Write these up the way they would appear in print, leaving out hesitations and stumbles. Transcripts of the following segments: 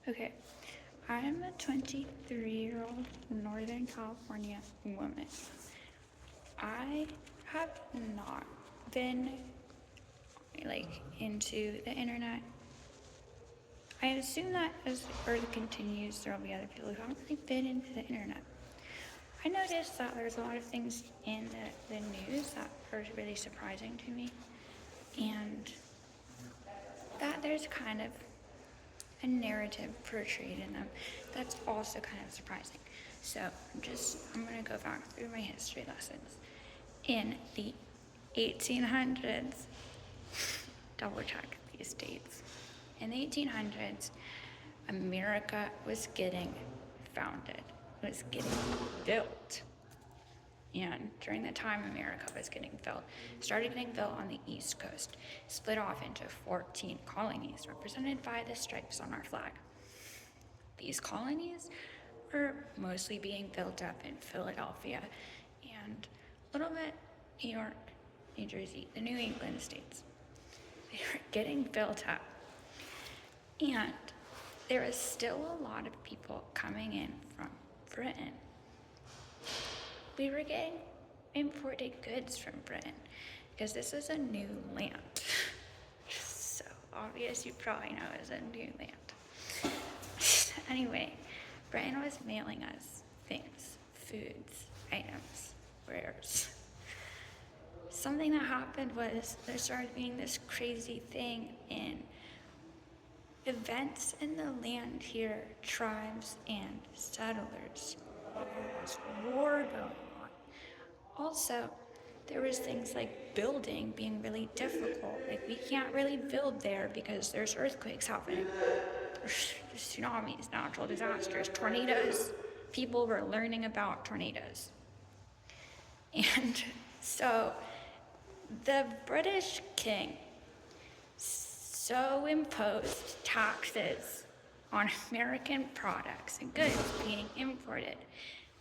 Okay, I'm a 23-year-old Northern California woman. I have not been into the internet. I assume that as the earth continues, there will be other people who haven't really been into the internet. I noticed that there's a lot of things in the news that are really surprising to me, and that there's kind of a narrative portrayed in them that's also kind of surprising. So I'm going to go back through my history lessons. In the 1800s, double check these dates. In the 1800s, America was getting founded, it was getting built. And during the time America was started getting built on the East Coast, split off into 14 colonies represented by the stripes on our flag. These colonies were mostly being built up in Philadelphia and a little bit New York, New Jersey, the New England states. They were getting built up. And there was still a lot of people coming in from Britain. We were getting imported goods from Britain because this is a new land. So obvious, you probably know it's a new land. Anyway, Britain was mailing us things, foods, items, wares. Something that happened was there started being this crazy thing in events in the land here, tribes and settlers. There was war going on. Also, there was things like building being really difficult. Like, we can't really build there because there's earthquakes happening. There's tsunamis, natural disasters, tornadoes. People were learning about tornadoes. And so the British king so imposed taxes on American products and goods being imported.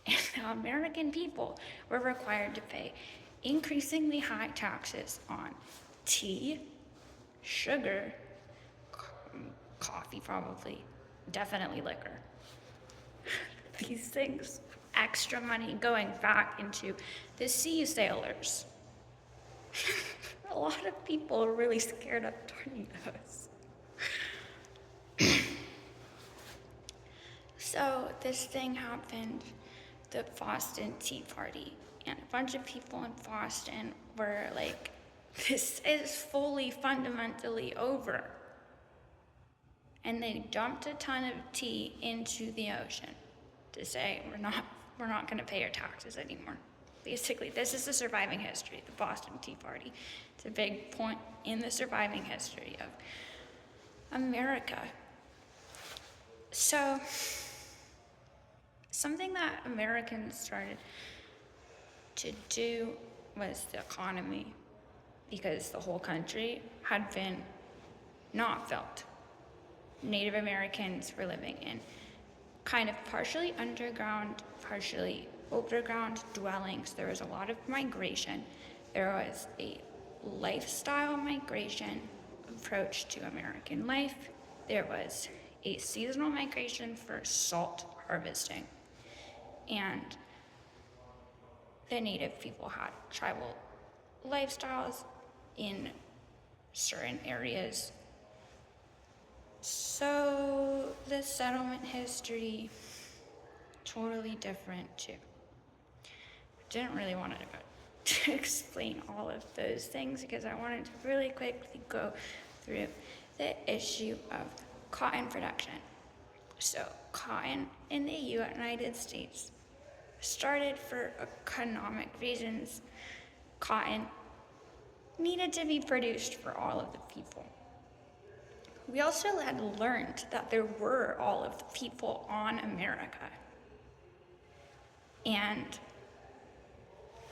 And the American people were required to pay increasingly high taxes on tea, sugar, coffee probably, definitely liquor. These things, extra money going back into the sea sailors. A lot of people are really scared of tornadoes. So this thing happened, the Boston Tea Party, and a bunch of people in Boston were like, this is fully fundamentally over. And they dumped a ton of tea into the ocean to say, we're not gonna pay your taxes anymore. Basically, this is the surviving history, the Boston Tea Party. It's a big point in the surviving history of America. So, something that Americans started to do was the economy, because the whole country had been not built. Native Americans were living in kind of partially underground, partially overground dwellings. There was a lot of migration. There was a lifestyle migration approach to American life. There was a seasonal migration for salt harvesting. And the native people had tribal lifestyles in certain areas. So the settlement history, totally different too. Didn't really want to explain all of those things because I wanted to really quickly go through the issue of cotton production. So cotton in the United States started for economic reasons. Cotton needed to be produced for all of the people. We also had learned that there were all of the people on America. And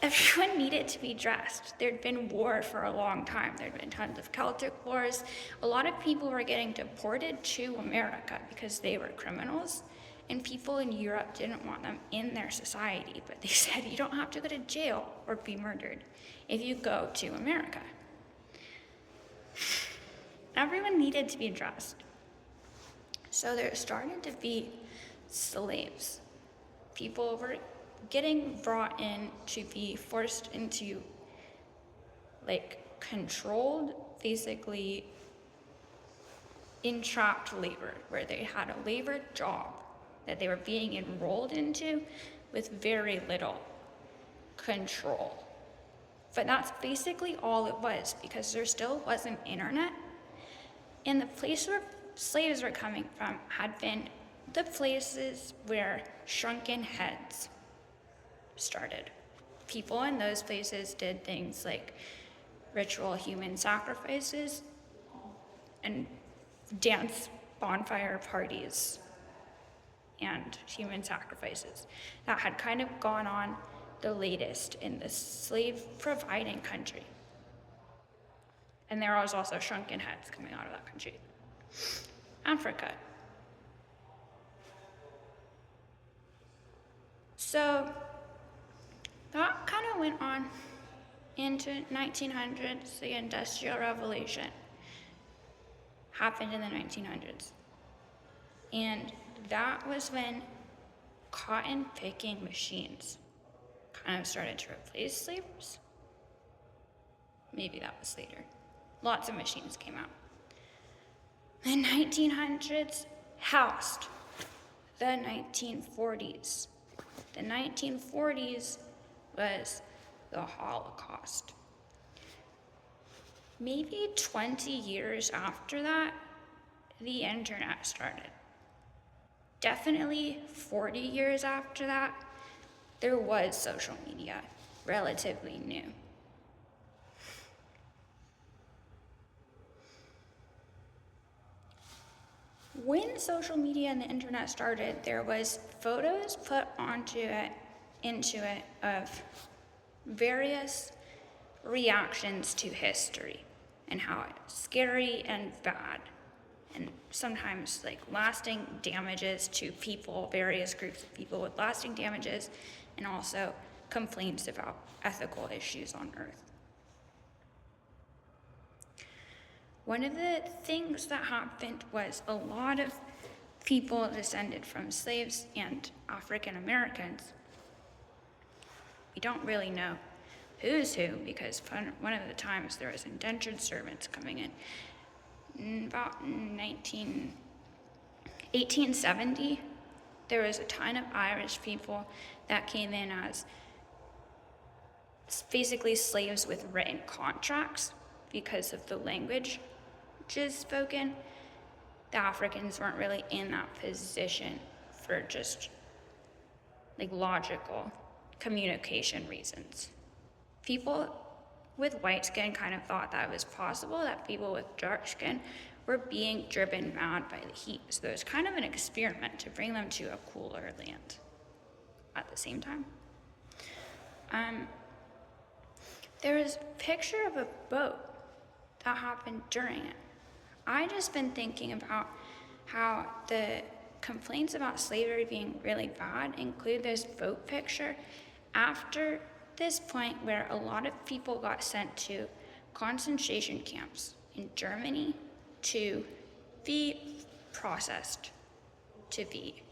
everyone needed to be dressed. There'd been war for a long time. There'd been tons of Celtic wars. A lot of people were getting deported to America because they were criminals, and people in Europe didn't want them in their society, but they said you don't have to go to jail or be murdered if you go to America. Everyone needed to be dressed. So there started to be slaves. People were getting brought in to be forced into, like, controlled, basically entrapped labor, where they had a labor job that they were being enrolled into with very little control. But that's basically all it was, because there still wasn't internet. And the place where slaves were coming from had been the places where shrunken heads started. People in those places did things like ritual human sacrifices and dance bonfire parties and human sacrifices that had kind of gone on the latest in the slave providing country. And there was also shrunken heads coming out of that country. Africa. So that kind of went on into 1900s. The Industrial Revolution happened in the 1900s. And that was when cotton picking machines kind of started to replace slaves. Maybe that was later. Lots of machines came out. The 1900s housed the 1940s. The 1940s was the Holocaust. Maybe 20 years after that, the internet started. Definitely 40 years after that, there was social media, relatively new. When social media and the internet started, there was photos put into it of various reactions to history and how it's scary and bad, and sometimes like lasting damages to people, various groups of people with lasting damages, and also complaints about ethical issues on Earth. One of the things that happened was a lot of people descended from slaves and African Americans. We don't really know who's who, because one of the times there was indentured servants coming in. About 1870, there was a ton of Irish people that came in as basically slaves with written contracts because of the language which is spoken. The Africans weren't really in that position for just like logical communication reasons. People with white skin kind of thought that it was possible that people with dark skin were being driven mad by the heat. So it was kind of an experiment to bring them to a cooler land at the same time. There was a picture of a boat that happened during it. I just been thinking about how the complaints about slavery being really bad include this boat picture after this point where a lot of people got sent to concentration camps in Germany to be processed, to be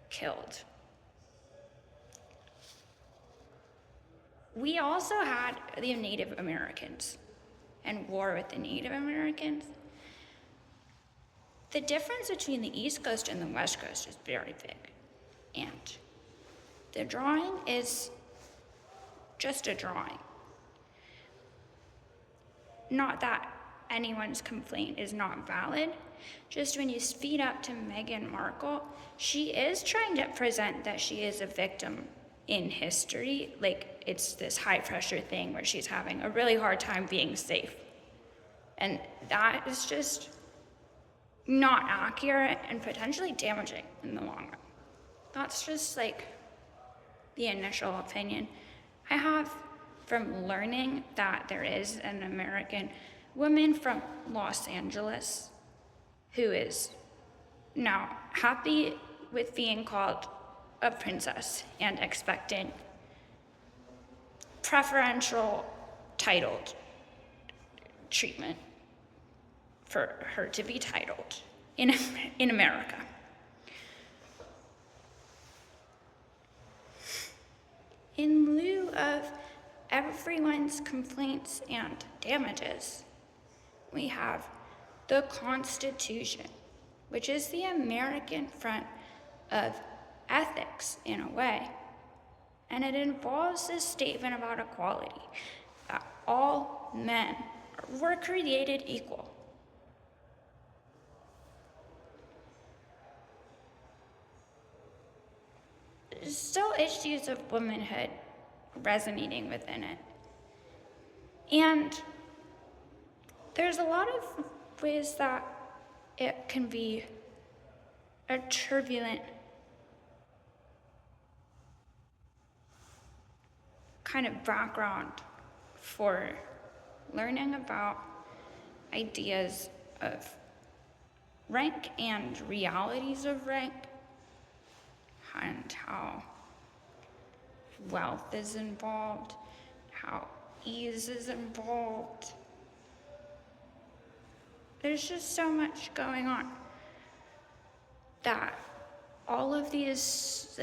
killed. We also had the Native Americans and war with the Native Americans. The difference between the East Coast and the West Coast is very big. And the drawing is just a drawing. Not that anyone's complaint is not valid, just when you speed up to Meghan Markle, she is trying to present that she is a victim in history, like it's this high pressure thing where she's having a really hard time being safe. And that is just not accurate and potentially damaging in the long run. That's just like the initial opinion I have from learning that there is an American woman from Los Angeles who is now happy with being called a princess and expecting preferential titled treatment for her to be titled in, in America. In lieu of everyone's complaints and damages, we have the Constitution, which is the American front of ethics in a way. And it involves this statement about equality, that all men were created equal. There's still issues of womanhood resonating within it. And there's a lot of ways that it can be a turbulent kind of background for learning about ideas of rank and realities of rank, and how wealth is involved, how ease is involved. There's just so much going on that all of these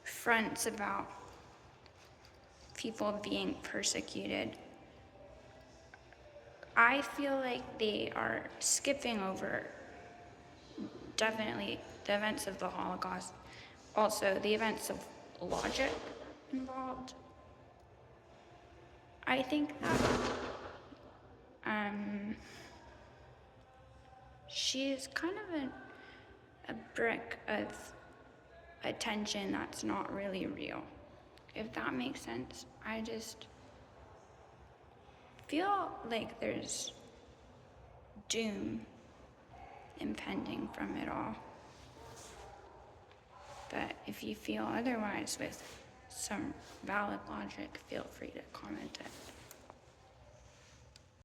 fronts about people being persecuted, I feel like they are skipping over definitely the events of the Holocaust, also the events of logic involved. I think that she is kind of a brick of attention that's not really real, if that makes sense. I just feel like there's doom impending from it all. But if you feel otherwise with some valid logic, feel free to comment it.